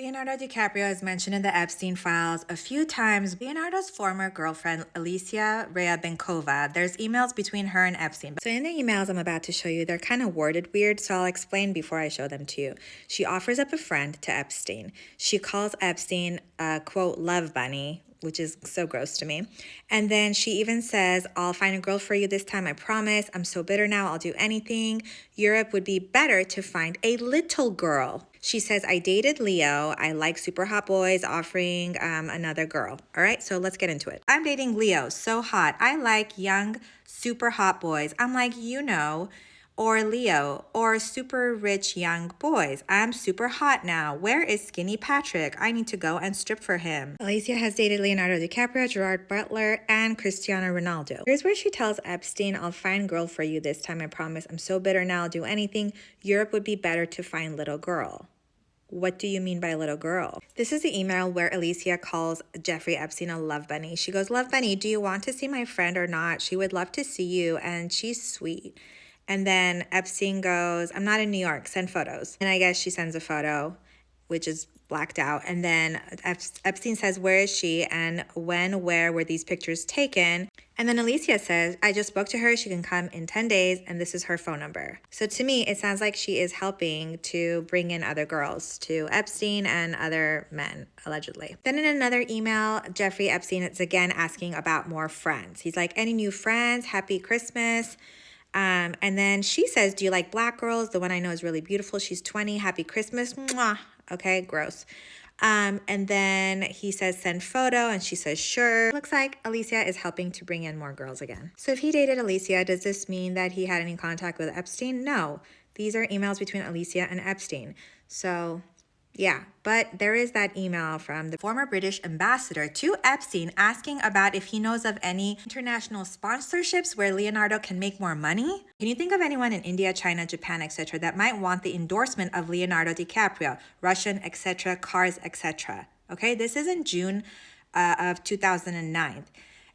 Leonardo DiCaprio is mentioned in the Epstein files a few times. Leonardo's former girlfriend, Alicia Benkova, there's emails between her and Epstein. So in the emails I'm about to show you, they're kind of worded weird, so I'll explain before I show them to you. She offers up a friend to Epstein. She calls Epstein a, quote, love bunny, which is so gross to me. And then she even says, I'll find a girl for you this time, I promise. I'm so bitter now, I'll do anything. Europe would be better to find a little girl. She says, I dated Leo. I like super hot boys, offering another girl. All right, so let's get into it. I'm dating Leo, so hot. I like young, super hot boys. I'm like, or Leo, or super rich young boys. I'm super hot now. Where is skinny Patrick? I need to go and strip for him. Alicia has dated Leonardo DiCaprio, Gerard Butler, and Cristiano Ronaldo. Here's where she tells Epstein, I'll find girl for you this time, I promise. I'm so bitter now, I'll do anything. Europe would be better to find little girl. What do you mean by little girl? This is the email where Alicia calls Jeffrey Epstein a love bunny. She goes, love bunny, do you want to see my friend or not? She would love to see you, and she's sweet. And then Epstein goes, I'm not in New York, send photos. And I guess she sends a photo, which is blacked out. And then Epstein says, where is she? And when, where were these pictures taken? And then Alicia says, I just spoke to her. She can come in 10 days. And this is her phone number. So to me, it sounds like she is helping to bring in other girls to Epstein and other men, allegedly. Then in another email, Jeffrey Epstein is again asking about more friends. He's like, any new friends? Happy Christmas. And then she says, do you like black girls? The one I know is really beautiful. She's 20. Happy Christmas. Mwah. Okay, gross. And then he says, send photo. And she says, sure. Looks like Alicia is helping to bring in more girls again. So if he dated Alicia, does this mean that he had any contact with Epstein? No. These are emails between Alicia and Epstein. So yeah, but there is that email from the former British ambassador to Epstein asking about if he knows of any international sponsorships where Leonardo can make more money. Can you think of anyone in India, China, Japan, etc. that might want the endorsement of Leonardo DiCaprio, Russian, etc., cars, etc.? Okay, this is in June of 2009.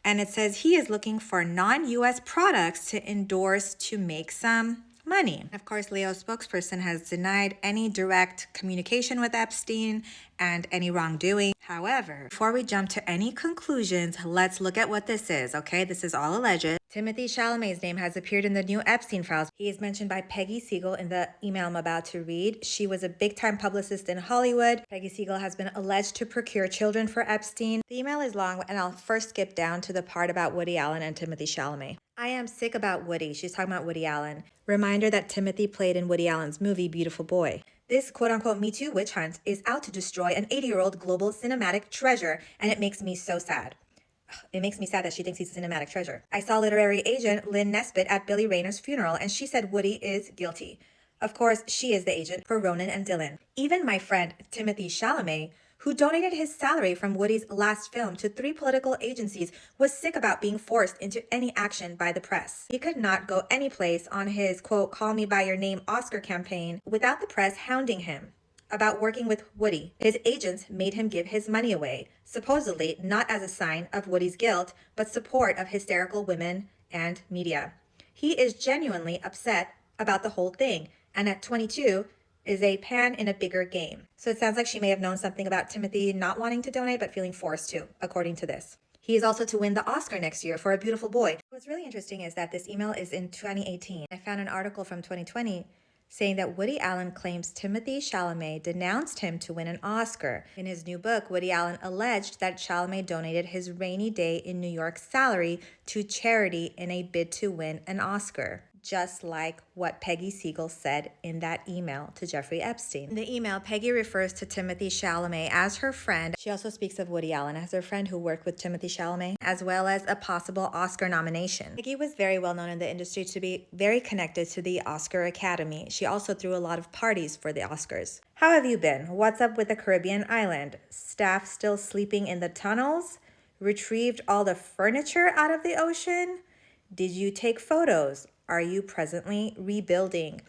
And it says he is looking for non-US products to endorse to make some money. Of course, Leo's spokesperson has denied any direct communication with Epstein and any wrongdoing. However, before we jump to any conclusions, let's look at what this is, okay? This is all alleged. Timothy Chalamet's name has appeared in the new Epstein files. He is mentioned by Peggy Siegel in the email I'm about to read. She was a big-time publicist in Hollywood. Peggy Siegel has been alleged to procure children for Epstein. The email is long, and I'll first skip down to the part about Woody Allen and Timothy Chalamet. I am sick about Woody. She's talking about Woody Allen. Reminder that Timothy played in Woody Allen's movie, Beautiful Boy. This quote-unquote Me Too witch hunt is out to destroy an 80-year-old global cinematic treasure, and it makes me so sad. It makes me sad that she thinks he's a cinematic treasure. I saw literary agent Lynn Nesbitt at Billy Rayner's funeral, and she said Woody is guilty. Of course, she is the agent for Ronan and Dylan. Even my friend Timothy Chalamet, who donated his salary from Woody's last film to 3 political agencies, was sick about being forced into any action by the press. He could not go anyplace on his, quote, call me by your name Oscar campaign without the press hounding him about working with Woody. His agents made him give his money away, supposedly not as a sign of Woody's guilt, but support of hysterical women and media. He is genuinely upset about the whole thing, and at 22, is a pan in a bigger game. So it sounds like she may have known something about Timothy not wanting to donate, but feeling forced to, according to this. He is also to win the Oscar next year for A Beautiful Boy. What's really interesting is that this email is in 2018. I found an article from 2020 saying that Woody Allen claims Timothy Chalamet denounced him to win an Oscar. In his new book, Woody Allen alleged that Chalamet donated his rainy day in New York salary to charity in a bid to win an Oscar, just like what Peggy Siegel said in that email to Jeffrey Epstein. In the email, Peggy refers to Timothy Chalamet as her friend. She also speaks of Woody Allen as her friend who worked with Timothy Chalamet, as well as a possible Oscar nomination. Peggy was very well known in the industry to be very connected to the Oscar Academy. She also threw a lot of parties for the Oscars. How have you been? What's up with the Caribbean island? Staff still sleeping in the tunnels? Retrieved all the furniture out of the ocean? Did you take photos? Are you presently rebuilding?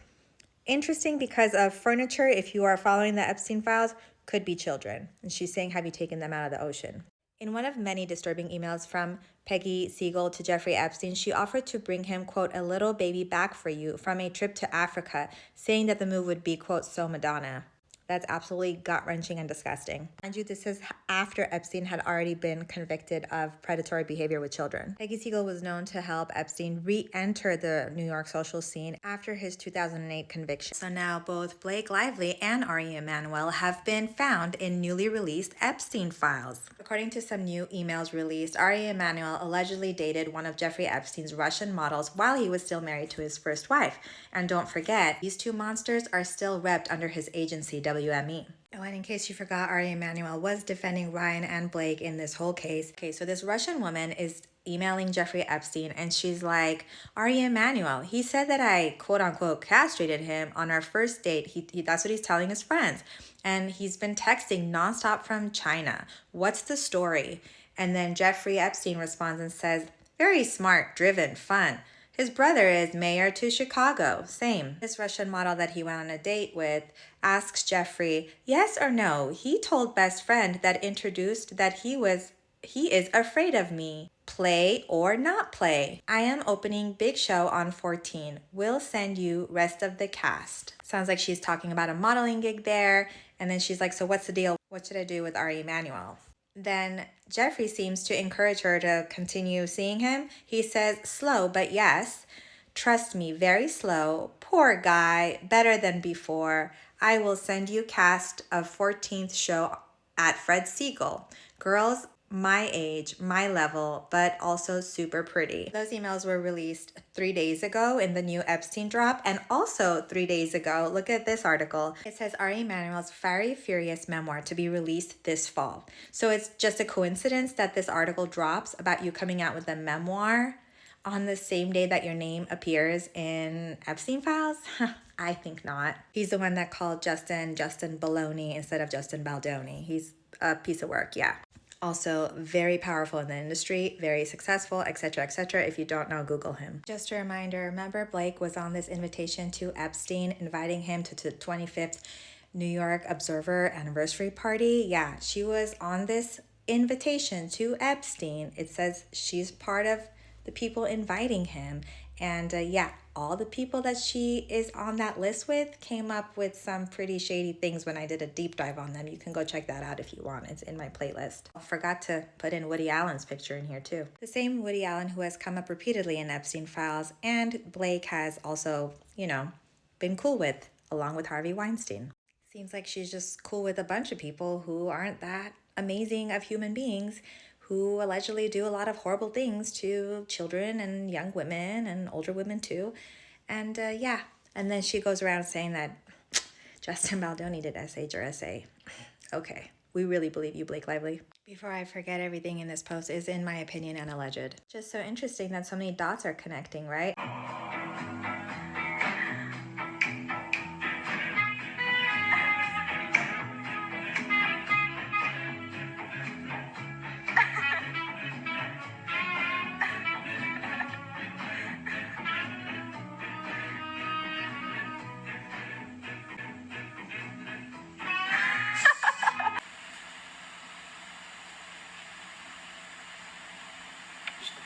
Interesting, because of furniture, if you are following the Epstein files, could be children. And she's saying, have you taken them out of the ocean? In one of many disturbing emails from Peggy Siegel to Jeffrey Epstein, she offered to bring him, quote, a little baby back for you from a trip to Africa, saying that the move would be, quote, so Madonna. That's absolutely gut-wrenching and disgusting. Mind you, this is after Epstein had already been convicted of predatory behavior with children. Peggy Siegel was known to help Epstein re-enter the New York social scene after his 2008 conviction. So now both Blake Lively and Ari Emanuel have been found in newly released Epstein files. According to some new emails released, Ari Emanuel allegedly dated one of Jeffrey Epstein's Russian models while he was still married to his first wife. And don't forget, these two monsters are still repped under his agency, WME. Oh, and in case you forgot, Ari Emanuel was defending Ryan and Blake in this whole case. Okay, so this Russian woman is emailing Jeffrey Epstein, and she's like, Ari Emanuel, he said that I quote-unquote castrated him on our first date. That's what he's telling his friends. And he's been texting nonstop from China. What's the story? And then Jeffrey Epstein responds and says, very smart, driven, fun. His brother is mayor to Chicago. Same. This Russian model that he went on a date with asks Jeffrey, yes or no, he told best friend that introduced that he is afraid of me. Play or not play? I am opening big show on 14. We'll send you rest of the cast. Sounds like she's talking about a modeling gig there. And then she's like, so what's the deal? What should I do with Ari Emanuel? Then Jeffrey seems to encourage her to continue seeing him. He says, slow, but yes. Trust me, very slow. Poor guy, better than before. I will send you cast of 14th show at Fred Siegel. Girls my age, my level, but also super pretty. Those emails were released 3 days ago in the new Epstein drop, and also 3 days ago, look at this article. It says Ari Emanuel's Fiery Furious memoir to be released this fall. So it's just a coincidence that this article drops about you coming out with a memoir on the same day that your name appears in Epstein files? I think not. He's the one that called Justin Baloney instead of Justin Baldoni. He's a piece of work, yeah. Also very powerful in the industry, very successful, etc., etc. If you don't know, Google him. Just a reminder, remember Blake was on this invitation to Epstein, inviting him to the 25th New York Observer anniversary party? Yeah, she was on this invitation to Epstein. It says she's part of the people inviting him. And yeah, all the people that she is on that list with came up with some pretty shady things when I did a deep dive on them. You can go check that out if you want. It's in my playlist. I forgot to put in Woody Allen's picture in here too. The same Woody Allen who has come up repeatedly in Epstein files, and Blake has also, been cool with, along with Harvey Weinstein. Seems like she's just cool with a bunch of people who aren't that amazing of human beings, who allegedly do a lot of horrible things to children and young women and older women too. And yeah, and then she goes around saying that Justin Baldoni did SH or SA. Okay, we really believe you, Blake Lively. Before I forget, everything in this post is, in my opinion, and alleged. Just so interesting that so many dots are connecting, right?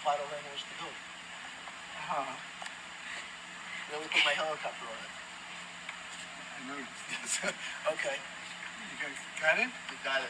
Apply to land was to do. Really put my helicopter on it. I know. Okay. You got it? You got it.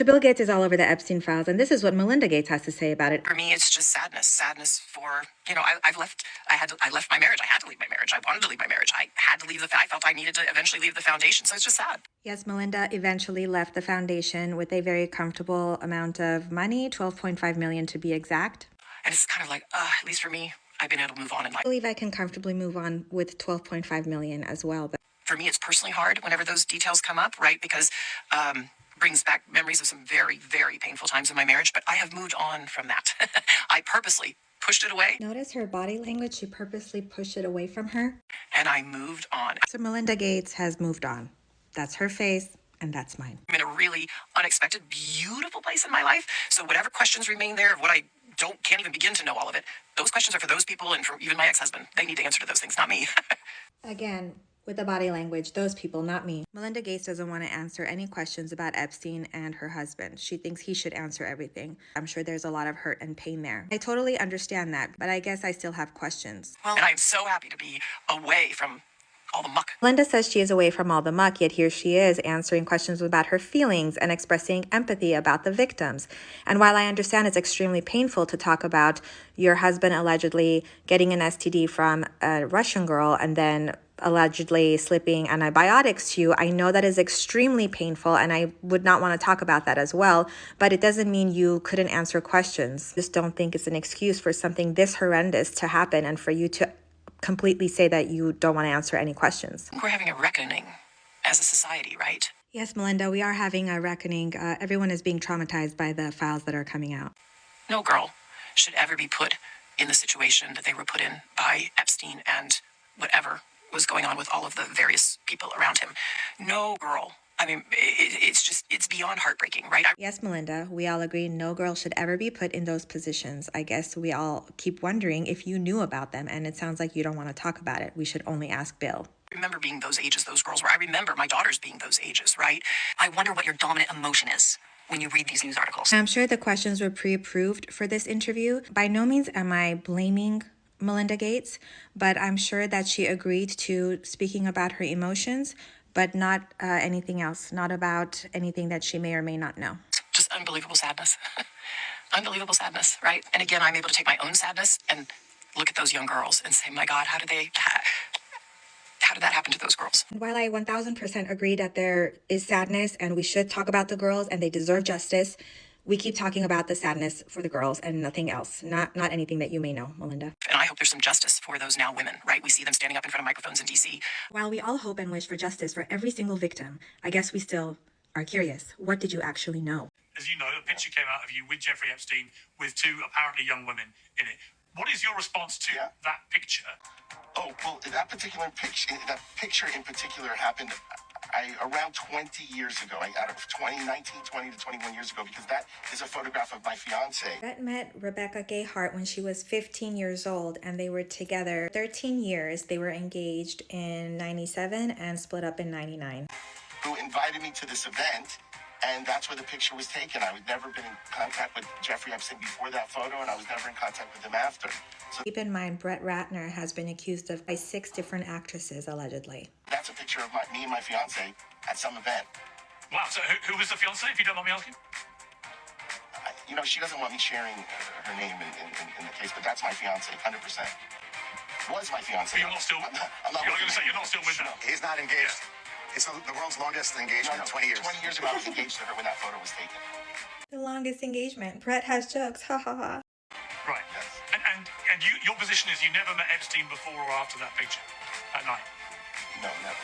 So Bill Gates is all over the Epstein files, and this is what Melinda Gates has to say about it. For me, it's just sadness for, I left my marriage. I had to leave my marriage. I wanted to leave my marriage. I had to leave I felt I needed to eventually leave the foundation. So it's just sad. Yes, Melinda eventually left the foundation with a very comfortable amount of money, $12.5 million to be exact. And it's kind of like, at least for me, I've been able to move on in life. I believe I can comfortably move on with $12.5 million as well. But for me, it's personally hard whenever those details come up, right? Because brings back memories of some very, very painful times in my marriage, but I have moved on from that. I purposely pushed it away. Notice her body language. She purposely pushed it away from her. And I moved on. So Melinda Gates has moved on. That's her face, and that's mine. I'm in a really unexpected, beautiful place in my life. So whatever questions remain there, what I can't even begin to know all of it, those questions are for those people and for even my ex-husband. They need to answer to those things, not me. Again, with the body language, those people, not me. Melinda Gates doesn't want to answer any questions about Epstein and her husband. She thinks he should answer everything. I'm sure there's a lot of hurt and pain there. I totally understand that, but I guess I still have questions. Well, and I'm so happy to be away from all the muck. Melinda says she is away from all the muck, yet here she is answering questions about her feelings and expressing empathy about the victims. And while I understand it's extremely painful to talk about your husband allegedly getting an STD from a Russian girl and then allegedly slipping antibiotics to you, I know that is extremely painful and I would not want to talk about that as well, but it doesn't mean you couldn't answer questions. Just don't think it's an excuse for something this horrendous to happen and for you to completely say that you don't want to answer any questions. We're having a reckoning as a society, right? Yes, Melinda, we are having a reckoning. Everyone is being traumatized by the files that are coming out. No girl should ever be put in the situation that they were put in by Epstein and whatever was going on with all of the various people around him. No girl. I mean, it's beyond heartbreaking, right? Yes, Melinda, we all agree no girl should ever be put in those positions. I guess we all keep wondering if you knew about them, and it sounds like you don't want to talk about it. We should only ask Bill. I remember being those ages those girls were. I remember my daughters being those ages, right? I wonder what your dominant emotion is when you read these news articles. I'm sure the questions were pre-approved for this interview. By no means am I blaming Melinda Gates, but I'm sure that she agreed to speaking about her emotions, but not anything else, not about anything that she may or may not know. Just unbelievable sadness. Unbelievable sadness, right? And again, I'm able to take my own sadness and look at those young girls and say, my God, how did that happen to those girls? While I 1000% agree that there is sadness and we should talk about the girls and they deserve justice, we keep talking about the sadness for the girls and nothing else, not anything that you may know, Melinda. And I hope there's some justice for those now women, right? We see them standing up in front of microphones in D.C. While we all hope and wish for justice for every single victim, I guess we still are curious. What did you actually know? As you know, a picture came out of you with Jeffrey Epstein with two apparently young women in it. What is your response to that picture? Oh, well, that picture in particular happened around 20 years ago, out of 20 to 21 years ago, because that is a photograph of my fiance. Brett met Rebecca Gayhart when she was 15 years old, and they were together 13 years. They were engaged in 97 and split up in 99. Who invited me to this event, and that's where the picture was taken. I had never been in contact with Jeffrey Epstein before that photo, and I was never in contact with him after. So keep in mind, Brett Ratner has been accused of by 6 different actresses, allegedly. That's a picture of me and my fiance at some event. Wow, so who was the fiancé, if you don't mind me asking? She doesn't want me sharing her name in the case, but that's my fiance, 100%. Was my fiance. But you're not still, I'm not you're going to say you're not still with her. He's not engaged. It's the world's longest engagement in 20 years. 20 years ago, I was engaged to her when that photo was taken. The longest engagement. Brett has jokes. Ha ha ha. Right. Yes. And your position is you never met Epstein before or after that picture at night? No, never.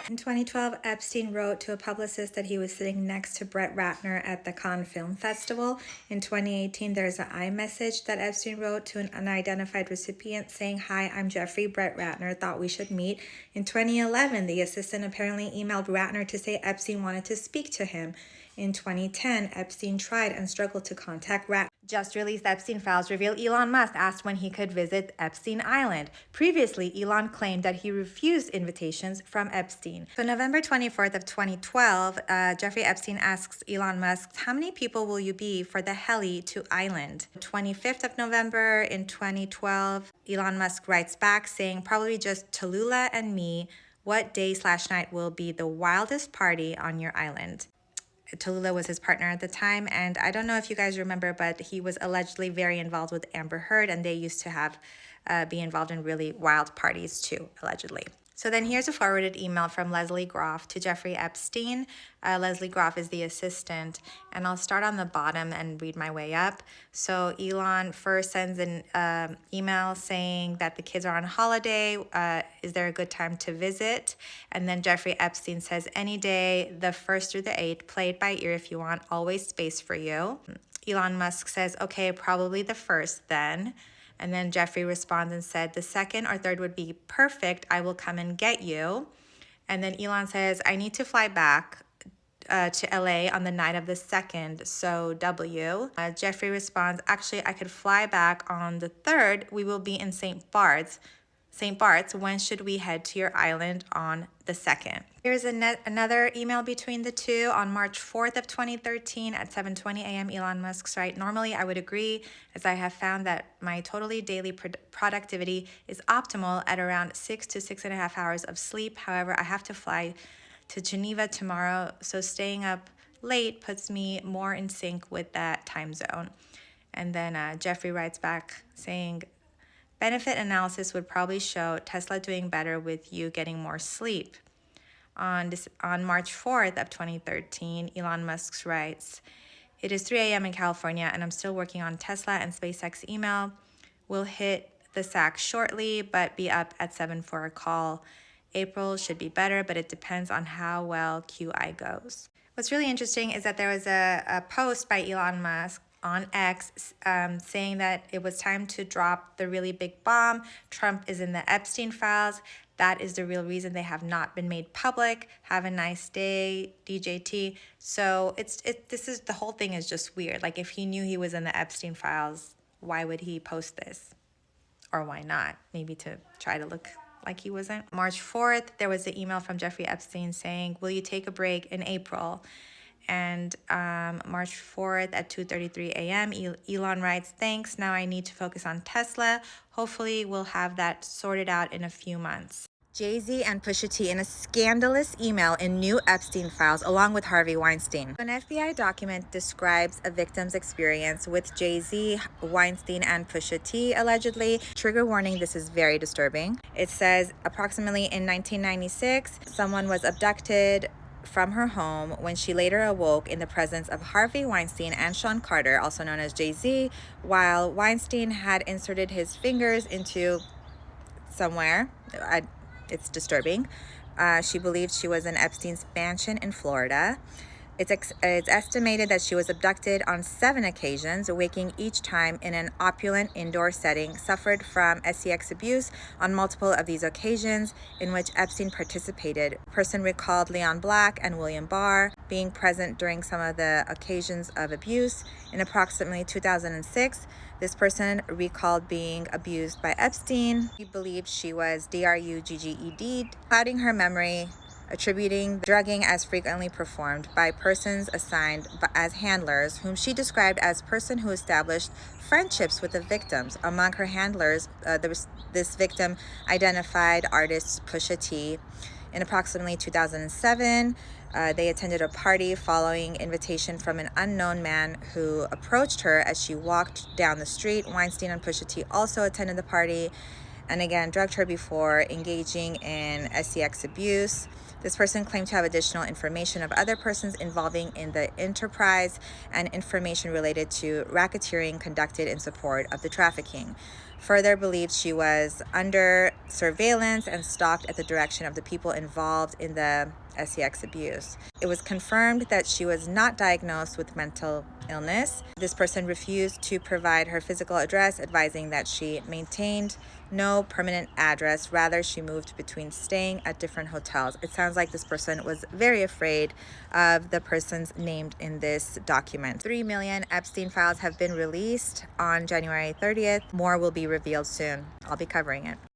In 2012, Epstein wrote to a publicist that he was sitting next to Brett Ratner at the Cannes Film Festival. In 2018, there's an iMessage that Epstein wrote to an unidentified recipient saying, "Hi, I'm Jeffrey. Brett Ratner thought we should meet." In 2011, the assistant apparently emailed Ratner to say Epstein wanted to speak to him. In 2010, Epstein tried and struggled to contact Ratner. Just released Epstein files reveal Elon Musk asked when he could visit Epstein Island. Previously, Elon claimed that he refused invitations from Epstein. So November 24th of 2012, Jeffrey Epstein asks Elon Musk, "How many people will you be for the heli to Island?" 25th of November in 2012, Elon Musk writes back saying, "Probably just Tallulah and me. What day/night will be the wildest party on your island?" Tallulah was his partner at the time, and I don't know if you guys remember, but he was allegedly very involved with Amber Heard, and they used to have be involved in really wild parties too, allegedly. So then here's a forwarded email from Leslie Groff to Jeffrey Epstein. Leslie Groff is the assistant, and I'll start on the bottom and read my way up. So Elon first sends an email saying that the kids are on holiday. Is there a good time to visit? And then Jeffrey Epstein says, any day, the 1st through the 8th, play it by ear if you want, always space for you. Elon Musk says, okay, probably the 1st then. And then Jeffrey responds and said, the 2nd or 3rd would be perfect. I will come and get you. And then Elon says, I need to fly back to LA on the night of the 2nd, so W. Jeffrey responds, actually, I could fly back on the 3rd. We will be in St. Bart's. St. Bart's, when should we head to your island on the 2nd? Here's another email between the two on March 4th of 2013 at 7:20 a.m. Elon Musk's right. Normally, I would agree, as I have found that my totally daily productivity is optimal at around 6 to 6.5 hours of sleep. However, I have to fly to Geneva tomorrow, so staying up late puts me more in sync with that time zone. And then Jeffrey writes back saying, benefit analysis would probably show Tesla doing better with you getting more sleep. On March 4th of 2013, Elon Musk writes, it is 3 a.m. in California and I'm still working on Tesla and SpaceX email. We'll hit the sack shortly, but be up at 7 for a call. April should be better, but it depends on how well QI goes. What's really interesting is that there was a post by Elon Musk on X saying that it was time to drop the really big bomb. Trump is in the Epstein files. That is the real reason they have not been made public. Have a nice day, DJT. So the whole thing is just weird. Like, if he knew he was in the Epstein files, why would he post this? Or why not? Maybe to try to look like he wasn't. March 4th, there was an email from Jeffrey Epstein saying, will you take a break in April? And March 4th at 2:33 a.m., Elon writes, thanks, now I need to focus on Tesla. Hopefully we'll have that sorted out in a few months. Jay-Z and Pusha T in a scandalous email in new Epstein files along with Harvey Weinstein. An FBI document describes a victim's experience with Jay-Z, Weinstein, and Pusha T allegedly. Trigger warning, this is very disturbing. It says approximately in 1996, someone was abducted from her home when she later awoke in the presence of Harvey Weinstein and Sean Carter, also known as Jay-Z, while Weinstein had inserted his fingers into somewhere. It's disturbing. She believed she was in Epstein's mansion in Florida. It's estimated that she was abducted on 7 occasions, waking each time in an opulent indoor setting, suffered from sex abuse on multiple of these occasions in which Epstein participated. Person recalled Leon Black and William Barr being present during some of the occasions of abuse. In approximately 2006, this person recalled being abused by Epstein. He believed she was drugged, clouding her memory, attributing drugging as frequently performed by persons assigned as handlers, whom she described as person who established friendships with the victims. Among her handlers, this victim identified artist Pusha T. In approximately 2007, they attended a party following invitation from an unknown man who approached her as she walked down the street. Weinstein and Pusha T also attended the party and again drugged her before engaging in sex abuse. This person claimed to have additional information of other persons involving in the enterprise and information related to racketeering conducted in support of the trafficking. Further believed she was under surveillance and stalked at the direction of the people involved in the sex abuse. It was confirmed that she was not diagnosed with mental illness. This person refused to provide her physical address, advising that she maintained no permanent address. Rather, she moved between staying at different hotels. It sounds like this person was very afraid of the persons named in this document. 3 million Epstein files have been released on January 30th. More will be revealed soon. I'll be covering it.